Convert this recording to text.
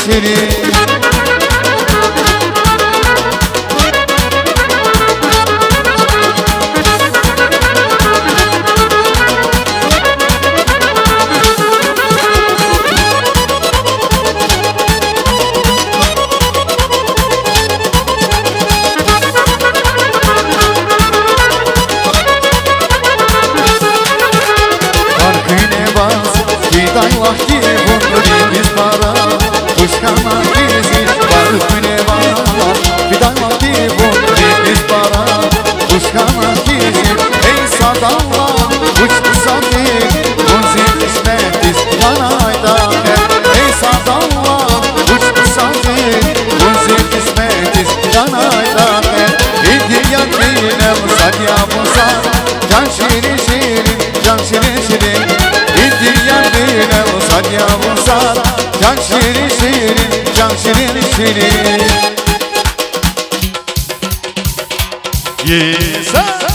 şirin. Day vakti bunları para kuşkana bizi varıp güne var. Bir day vakti bunları para kuşkana bizi. Ey sadallah uçtu sadir bunzir ismetiz yanayda. Ey sadallah uçtu sadir bunzir ismetiz yanayda. İldi yakinem sadya bulsa can şirin şirin can şirin şirin. İldi yakinem sadya bulsa can şirin şirin can şirin şirin. Yes, sir.